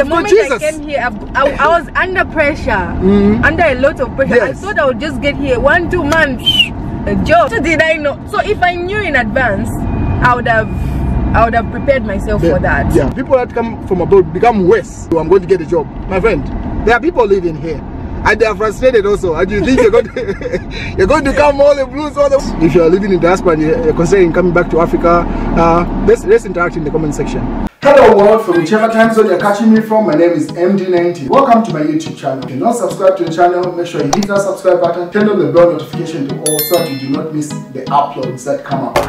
The moment I came here, I was under pressure, under a lot of pressure. Yes. I thought I would just get here 1-2 months, a job. So did I know? So if I knew in advance, I would have prepared myself for that. Yeah, people that come from abroad become worse. So I'm going to get a job, my friend. There are people living here, and they are frustrated also. And you think you're going to, you're going to come all the blues, all the. If you're living in diaspora and you're considering coming back to Africa, let's interact in the comment section. Hello world, from whichever time zone you're catching me from, my name is MD90. Welcome to my YouTube channel. If you're not subscribed to the channel, make sure you hit that subscribe button, turn on the bell notification to all so that you do not miss the uploads that come up.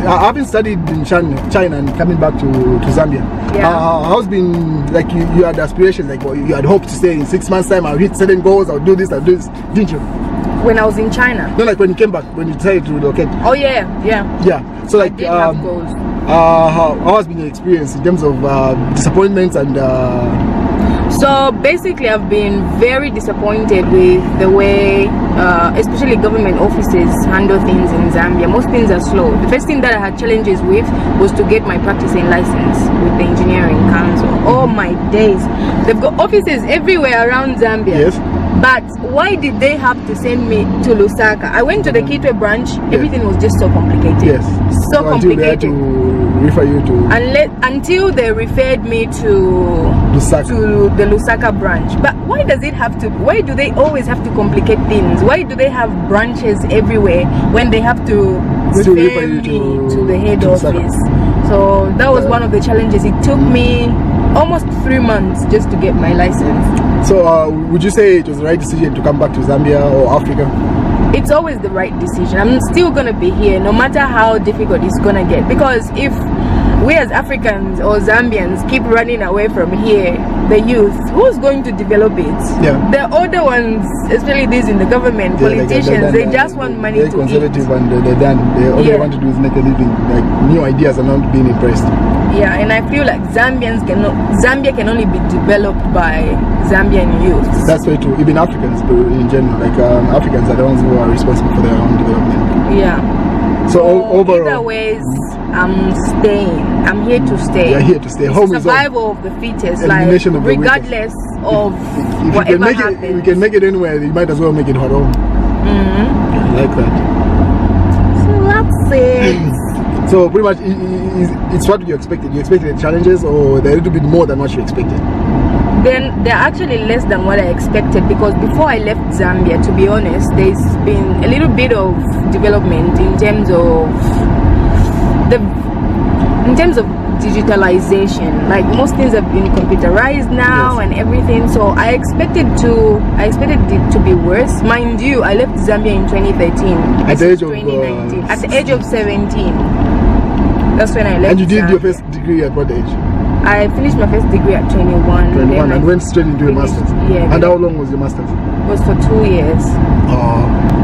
I've been studied in China and coming back to Zambia. Yeah. How's been, like, you had aspirations, like you had hoped to say in 6 months time I'll hit certain goals, I'll do this, didn't you? When I was in China? No, like when you came back, when you decided to relocate. Oh yeah. So like, I did have goals. How has been your experience in terms of disappointments and So basically I've been very disappointed with the way especially government offices handle things in Zambia. Most things are slow. The first thing that I had challenges with was to get my practicing license with the engineering council. Oh my days, they've got offices everywhere around Zambia. Yes. But why did they have to send me to Lusaka? I went to the Kitwe branch, everything was just so complicated. Yes. So complicated. They had to refer you to... Until they referred me to the Lusaka branch. But why does it have to... Why do they always have to complicate things? Why do they have branches everywhere when they have to refer me to the head office? So that was one of the challenges. It took me almost 3 months just to get my license. So would you say it was the right decision to come back to Zambia or Africa? It's always the right decision. I'm still gonna be here no matter how difficult it's gonna get, because if we as Africans or Zambians keep running away from here, the youth, who's going to develop it? Yeah. The older ones, especially these in the government, politicians, they just want money to eat. They're conservative and they're done. All they want to do is make a living. Like, new ideas are not being impressed. Yeah, and I feel like Zambia can only be developed by Zambian youth. That's very true. Even Africans in general, like Africans are the ones who are responsible for their own development. Yeah. So overall, either ways, I'm staying. I'm here to stay. You're here to stay. Home is survival of the fittest. Like, regardless of whatever happens. If we can make it anywhere, you might as well make it at home. Yeah, I like that. So that's it. So pretty much, it's what you expected. You expected the challenges, or they're a little bit more than what you expected? Then they're actually less than what I expected, because before I left Zambia, to be honest, there's been a little bit of development in terms of digitalization. Like, most things have been computerized now, and everything. So I expected it to be worse. Mind you, I left Zambia in 2013. At the age of 2019. At the age of 17. That's when I left. And you did your first degree at what age? I finished my first degree at 21. 21 and went straight into a master's? Yeah. And how long was your master's? It was for 2 years.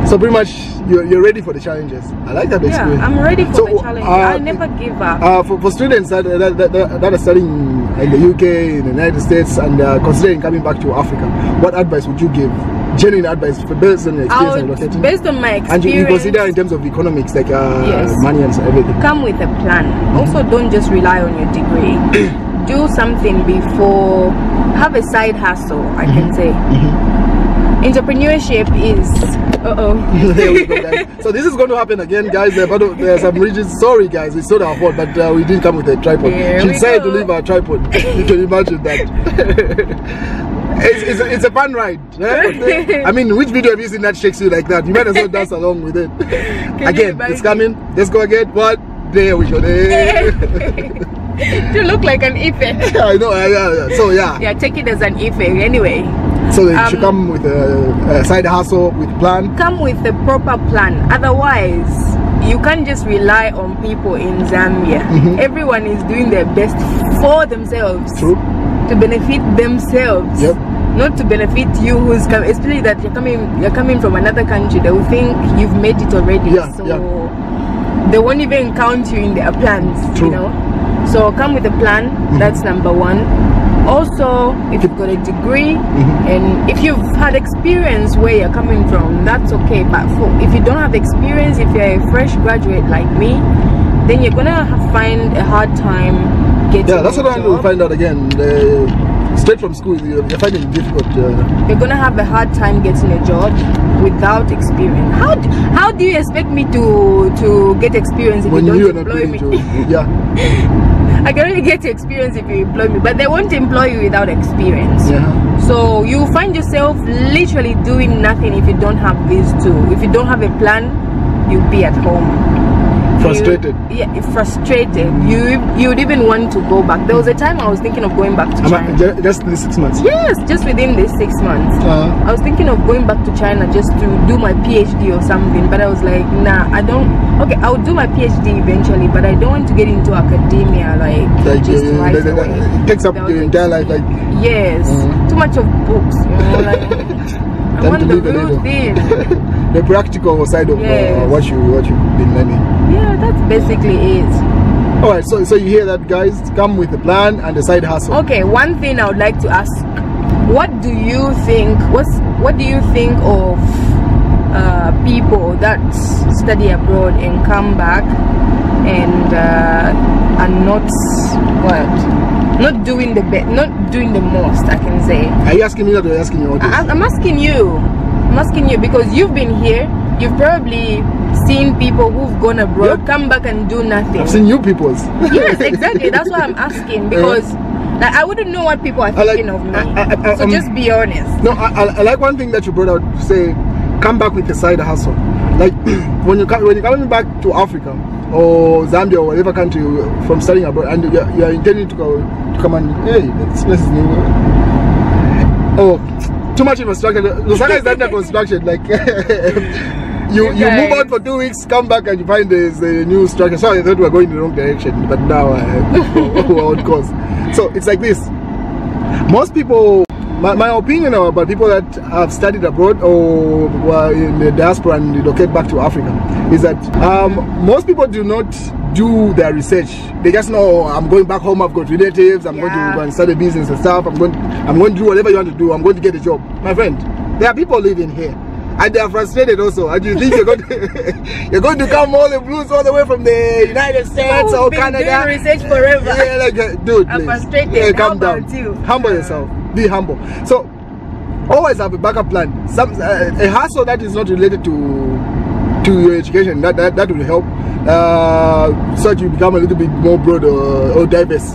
So pretty much you're ready for the challenges. I like that experience. Yeah, I'm ready for the challenges. I never give up. For students that are studying in the UK, in the United States, and considering coming back to Africa, what advice would you give? Genuine advice based on your experience? Based on my experience. And you consider in terms of economics, like money and everything. Come with a plan. Also, don't just rely on your degree. Do something before. Have a side hustle, I can say. Entrepreneurship is there we go, guys. So this is going to happen again, guys. There are some regions. Sorry guys, it's not our fault, but we didn't come with a tripod. She decided to leave our tripod. You can imagine that. It's a fun ride. I mean, which video have you seen that shakes you like that? You might as well dance along with it. Again, it's coming. Let's go again. What? There we go. You look like an Ife. I know. Yeah. So yeah, take it as an Ife anyway. So you should come with a side hustle with plan. Come with a proper plan. Otherwise, you can't just rely on people in Zambia. Everyone is doing their best for themselves. True. to benefit themselves. Yep. Not to benefit you who's coming, especially that you're coming from another country. They will think you've made it already. Yeah, so yeah. they won't even count you in their plans. True. You know. So come with a plan. That's number one. Also, if you've got a degree and if you've had experience where you're coming from, that's okay. But if you don't have experience, if you're a fresh graduate like me, then you're gonna find a hard time getting. Yeah, that's what I want to find out again. Straight from school, you're finding it difficult. You're gonna have a hard time getting a job without experience. How do you expect me to get experience if when you don't employ me? Yeah. I can only get experience if you employ me, but they won't employ you without experience. Yeah. So you find yourself literally doing nothing if you don't have these two. If you don't have a plan, you'll be at home. Frustrated. Frustrated. You would even want to go back. There was a time I was thinking of going back to China. Just the 6 months? Yes, just within these 6 months. I was thinking of going back to China just to do my PhD or something, but I was like, nah, I don't. Okay, I'll do my PhD eventually, but I don't want to get into academia just right away. It takes up your entire life, like. Yes, too much of books. You know, like. I want the real thing. The practical side of what you've been learning. Yeah, that's basically it. Alright, so you hear that, guys. Come with a plan and a side hustle. Okay, one thing I would like to ask, what do you think of people that study abroad and come back and are not doing the most, I can say. Are you asking me that or are you asking your audience? I'm asking you. I'm asking you because you've been here. You've probably seen people who've gone abroad, come back and do nothing. I've seen new people. Yes, exactly. That's why I'm asking, because like, I wouldn't know what people are thinking of me. So just be honest. No, I like one thing that you brought out, to say, come back with a side hustle. Like when you're coming back to Africa or Zambia or whatever country from studying abroad, and you're intending to come and, hey, this place is new. Oh, too much infrastructure. Lusaka is under construction. Like you move out for 2 weeks, come back and you find there's a new structure. So I thought we were going in the wrong direction, but now we're on course. So it's like this. Most people, my opinion about people that have studied abroad or were in the diaspora and relocate back to Africa is that most people do not do their research. They just know, I'm going back home, I've got relatives, I'm going to go and start a business and stuff, I'm going to do whatever you want to do, I'm going to get a job. My friend, there are people living here and they are frustrated also. And you think you're going to come all the blues all the way from the United States or Canada? Doing research forever. Yeah, like, dude, I'm please. frustrated. Yeah, calm down. You? Humble yourself. Be humble. So always have a backup plan. A hustle that is not related to your education, that will help, so that you become a little bit more broad or diverse.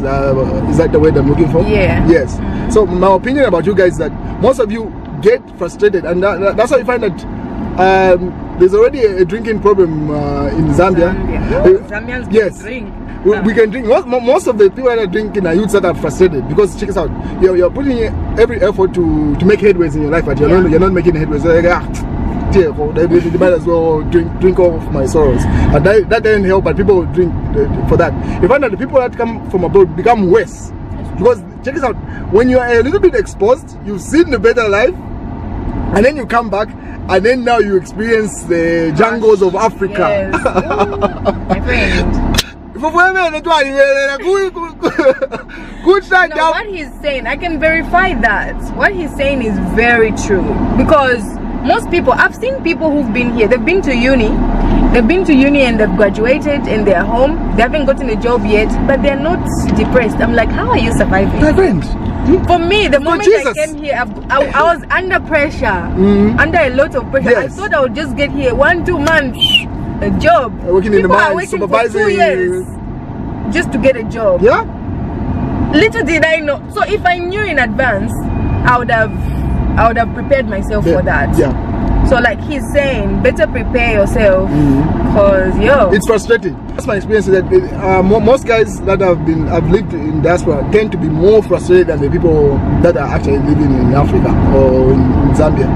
Is that the word I'm looking for? Yeah. Yes. So my opinion about you guys is that most of you get frustrated, and that's why you find that there's already a drinking problem in Zambia. Zambians yes. Drink. We can drink. Most of the people that are drinking are youths that are frustrated, because check us out. You're putting every effort to make headways in your life, but you're not making headways. So they might as well drink off my sorrows, and that doesn't help. But people will drink for that. You find that the people that come from abroad become worse, because check us out. When you are a little bit exposed, you've seen the better life, and then you come back, and then now you experience the jungles of Africa. Yes. Ooh, my friend. Good No, what he's saying, I can verify that. What he's saying is very true, because most people, I've seen people who've been here, they've been to uni and they've graduated and they're home, they haven't gotten a job yet, but they're not depressed. I'm like, how are you surviving? My friend, for me, the moment I came here, I was under pressure, under a lot of pressure. Yes. I thought I would just get here 1-2 months, a job. Working in the People are mines, waiting for 2 years just to get a job. Yeah. Little did I know. So if I knew in advance, I would have prepared myself for that. Yeah. So like he's saying, better prepare yourself, because it's frustrating. That's my experience. That most guys that have lived in diaspora tend to be more frustrated than the people that are actually living in Africa or in Zambia.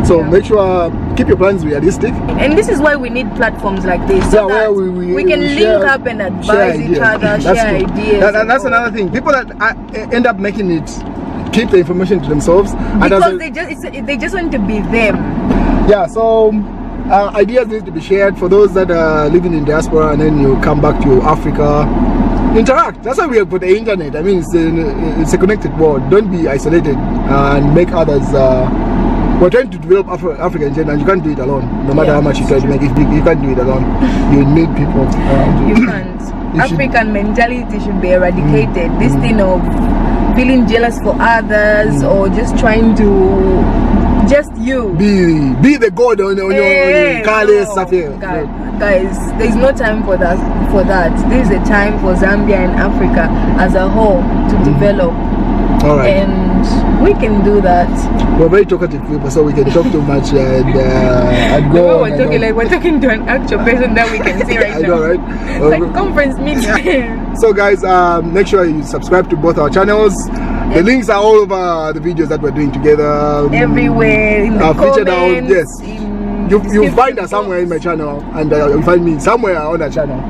So make sure, keep your plans realistic. And this is why we need platforms like this, so that we can link up and advise each other, share ideas. That's another thing. People that end up making it keep the information to themselves. Because they just want to be them. Yeah, so ideas need to be shared for those that are living in diaspora, and then you come back to Africa. Interact. That's why we have put the internet. I mean, it's a connected world. Don't be isolated and make others. We're trying to develop Africa in general. You can't do it alone. No matter how much you try to make it, you can't do it alone. You need people around you. You can't. African mentality should be eradicated. This thing of feeling jealous for others or just trying to be the god on your careless stuff here. Guys, there's no time for that. This is a time for Zambia and Africa as a whole to develop. All right. And we can do that. We're very talkative people, so we can talk too much and go. We're talking like we're talking to an actual person that we can see right now. I know, right? It's like conference meeting. So guys, make sure you subscribe to both our channels. The links are all over the videos that we're doing together. Everywhere in the comments. Yes. You'll find us somewhere in my channel, and you'll find me somewhere on that channel.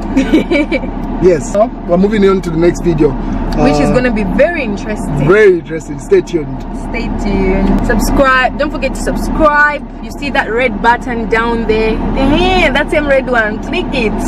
Yes. We're moving on to the next video, which is going to be very interesting. Very interesting. Stay tuned. Stay tuned. Subscribe. Don't forget to subscribe. You see that red button down there? That's the red one. Click it.